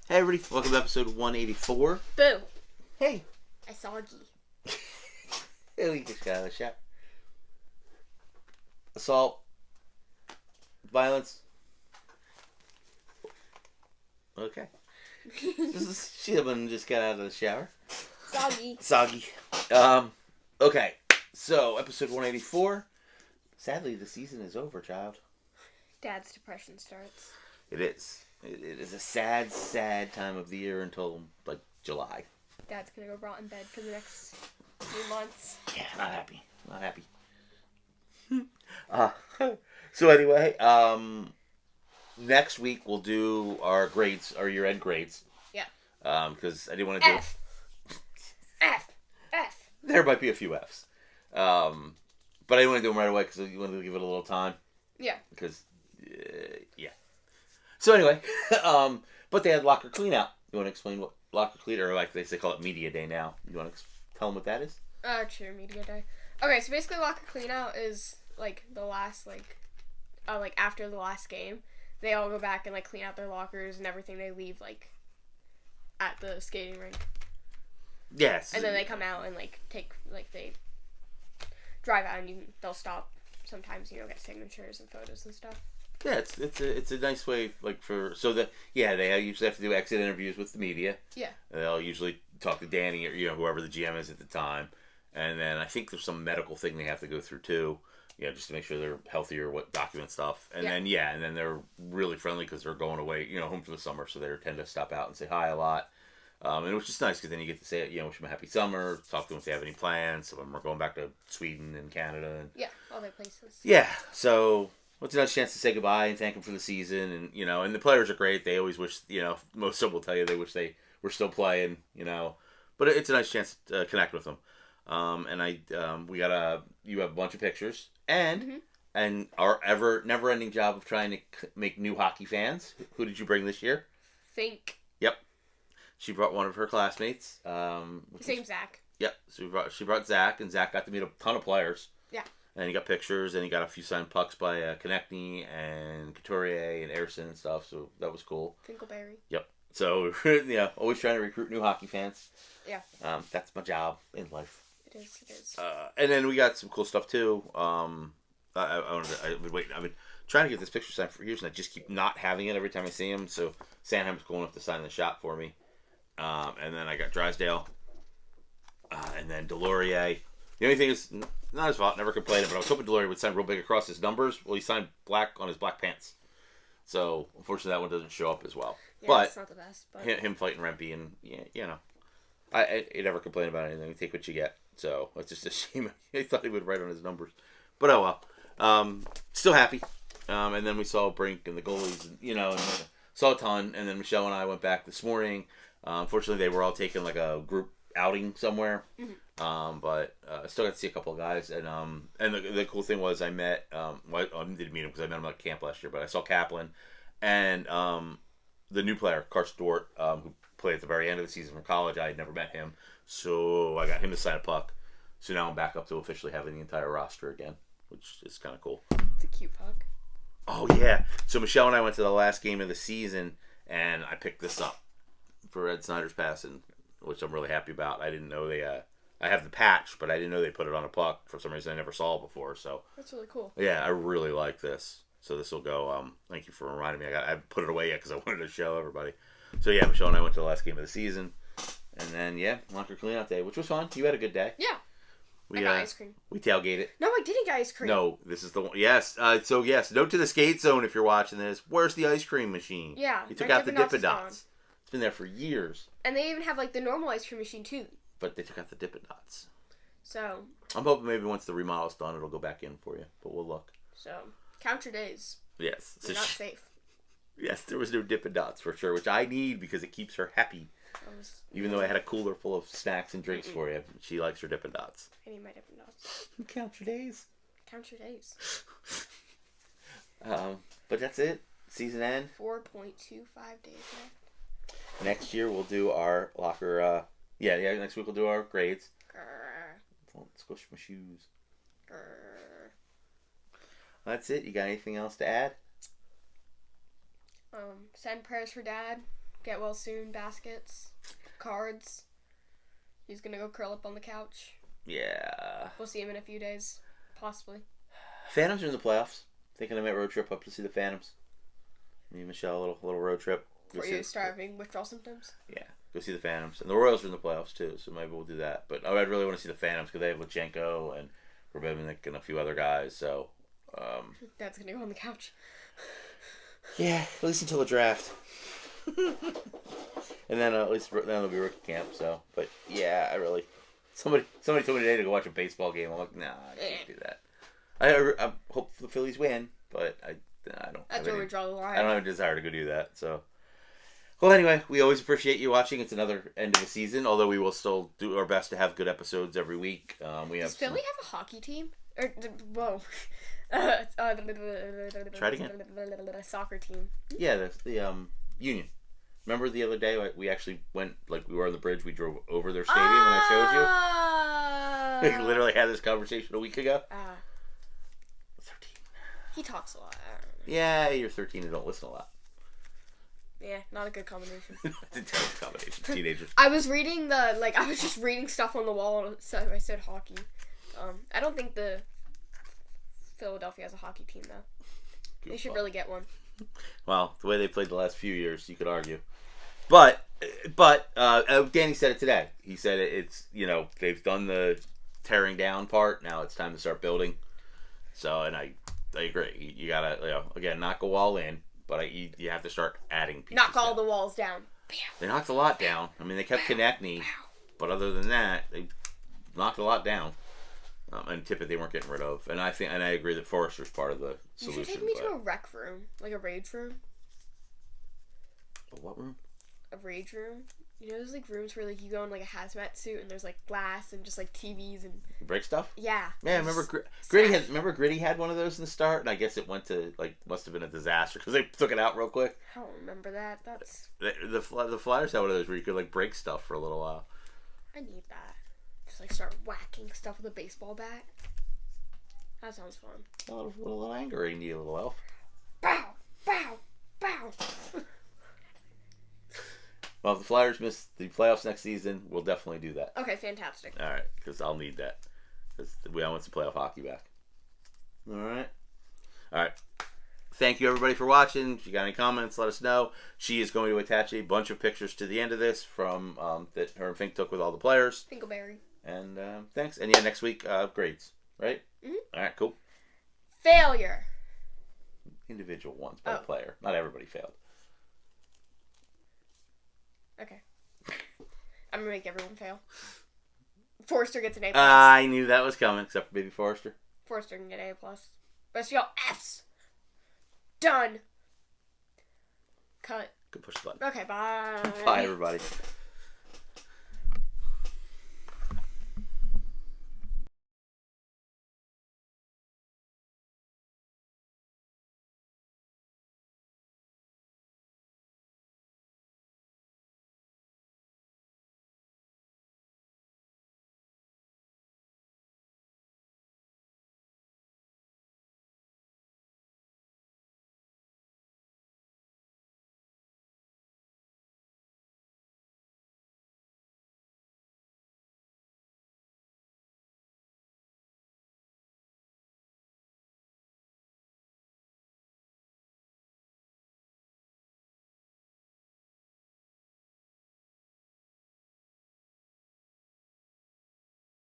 Hey everybody, welcome to episode 184. Boo. Hey. I soggy. Hey, we just got out of the shower. Assault. Violence. Okay. Shibun just got out of the shower. Soggy. Okay. So, episode 184. Sadly, the season is over, child. Dad's depression starts. It is. It is a sad, sad time of the year until, like, July. Dad's gonna go rot in bed for the next few months. Yeah, not happy. Not happy. So anyway, next week we'll do our grades, our year-end grades. Yeah. Because I didn't want to do F. There might be a few Fs. But I didn't want to do them right away because you wanted to give it a little time. Yeah. Because, yeah. So anyway, but they had locker cleanout. You want to explain what locker clean, or like they call it media day now? You want to tell them what that is? Sure, media day. Okay, so basically locker cleanout is like the last after the last game, they all go back and like clean out their lockers and everything they leave like at the skating rink. Yes. And then they come out and like they drive out and they'll stop sometimes, get signatures and photos and stuff. Yeah, it's a nice way they usually have to do exit interviews with the media. Yeah. They'll usually talk to Danny or whoever the GM is at the time, and then I think there's some medical thing they have to go through too, just to make sure they're healthy or what document stuff. And then they're really friendly because they're going away, home for the summer, so they tend to stop out and say hi a lot. And it was just nice because then you get to say, wish them a happy summer, talk to them if they have any plans. Some of them are going back to Sweden and Canada. And, all their places. Yeah, so it's a nice chance to say goodbye and thank them for the season. And, and the players are great. They always wish, most of them will tell you they wish they were still playing, But it's a nice chance to connect with them. You have a bunch of pictures. And our never-ending job of trying to make new hockey fans. Who did you bring this year? Fink. Yep. She brought one of her classmates. His name's Zach. Yep. So she brought Zach, and Zach got to meet a ton of players. Yeah. And he got pictures, and he got a few signed pucks by Konechny and Couturier and Ayerson and stuff, so that was cool. Finkelberry. Yep. So, always trying to recruit new hockey fans. Yeah. That's my job in life. It is. And then we got some cool stuff, too. I've been trying to get this picture signed for years, and I just keep not having it every time I see him, so Sandham's cool enough to sign the shot for me. And then I got Drysdale. And then Delorier. The only thing is, not his fault, never complained, but I was hoping Delorier would sign real big across his numbers. Well, he signed black on his black pants. So, unfortunately, that one doesn't show up as well. Yeah, but it's not the best. But him fighting Rempe, and, I never complain about anything. You take what you get. So, it's just a shame. I thought he would write on his numbers. But, oh well. Still happy. And then we saw Brink and the goalies, and saw a ton. And then Michelle and I went back this morning. Unfortunately, they were all taking like a group outing somewhere. Mm-hmm. But I still got to see a couple of guys. And the cool thing was I met, I didn't meet him because I met him at camp last year, but I saw Kaplan and the new player, Carson Dort, who played at the very end of the season from college. I had never met him. So I got him to sign a puck. So now I'm back up to officially having the entire roster again, which is kind of cool. It's a cute puck. Oh, yeah. So Michelle and I went to the last game of the season, and I picked this up for Ed Snyder's passing, which I'm really happy about. I didn't know I have the patch, but I didn't know they put it on a puck. For some reason, I never saw it before. So that's really cool. Yeah, I really like this. So this will go. Thank you for reminding me. I put it away yet because I wanted to show everybody. So yeah, Michelle and I went to the last game of the season, and then locker cleanout day, which was fun. You had a good day. Yeah. We I got ice cream. We tailgated. No, I didn't get ice cream. No, this is the one. Yes. So yes, note to the skate zone if you're watching this. Where's the ice cream machine? Yeah. You took out the Dippin' Dots. It's been there for years. And they even have like the normal ice cream machine too. But they took out the Dippin' Dots. So. I'm hoping maybe once the remodel's done, it'll go back in for you. But we'll look. So count your days. Yes. You're not safe. Yes, there was no Dippin' Dots for sure, which I need because it keeps her happy. Even though I had a cooler full of snacks and drinks for you, she likes her Dippin' Dots. I need my Dippin' Dots. Count your days. Count your days. But that's it. Season end. 4.25 days left. Next year we'll do our locker. Next week we'll do our grades. Grr. Don't squish my shoes. Grr. That's it. You got anything else to add? Send prayers for Dad, get well soon baskets, cards. He's gonna go curl up on the couch. Yeah. We'll see him in a few days, possibly. Phantoms are in the playoffs. Thinking I might road trip up to see the Phantoms. Me and Michelle, a little road trip. Before you start having withdrawal symptoms? Yeah, go see the Phantoms. And the Royals are in the playoffs too, so maybe we'll do that. But I'd really want to see the Phantoms because they have Lachenko and Rabivnik and a few other guys, so... Dad's gonna go on the couch. Yeah, at least until the draft. And then at least then it'll be rookie camp, so... But yeah, I really... Somebody told me today to go watch a baseball game. I'm like, nah, I can't do that. I hope the Phillies win, but I don't. That's where we draw the line. I don't have a desire to go do that. So, well, anyway, we always appreciate you watching. It's another end of the season, although we will still do our best to have good episodes every week. Does Philly have a hockey team? Or whoa, try it again. A soccer team. Yeah, the Union. Remember the other day we actually went, like, we were on the bridge. We drove over their stadium and I showed you. We literally had this conversation a week ago. 13. He talks a lot. Yeah, you're 13 and don't listen a lot. Yeah, not a good combination. It's a terrible combination. Teenagers. I was reading I was just reading stuff on the wall, so I said hockey. I don't think the Philadelphia has a hockey team, though. They should really get one. Well, the way they played the last few years, you could argue. But Danny said it today. He said it's, they've done the tearing down part. Now it's time to start building. So, and I agree. You gotta, again, not go all in, but you have to start adding pieces. Knock all the walls down. They knocked a lot down. I mean, they kept Konechny, but other than that, they knocked a lot down. And Tippett they weren't getting rid of. And I agree that Forrester's part of the solution. You should take me to a rec room, like a rage room. A what room? A rage room. You know those like rooms where like you go in like a hazmat suit and there's like glass and just like TVs and break stuff. Yeah. Yeah, remember Gritty had one of those in the start, and I guess it went to must have been a disaster because they took it out real quick. I don't remember that. That's the Flyers had one of those where you could break stuff for a little while. I need that. Just start whacking stuff with a baseball bat. That sounds fun. A little anger in you, little elf. Bow, bow, bow. Well, if the Flyers miss the playoffs next season, we'll definitely do that. Okay, fantastic. All right, because I'll need that. Because I want some playoff hockey back. All right. Thank you, everybody, for watching. If you got any comments, let us know. She is going to attach a bunch of pictures to the end of this from that her and Fink took with all the players. Finkleberry. And thanks. And next week, grades, right? Mm-hmm. All right, cool. Failure. Individual ones by player. Not everybody failed. Okay. I'm gonna make everyone fail. Forrester gets an A+. I knew that was coming, except for baby Forrester. Forrester can get A+. Rest of y'all Fs. Done. Cut. Good push the button. Okay, bye. Bye, everybody.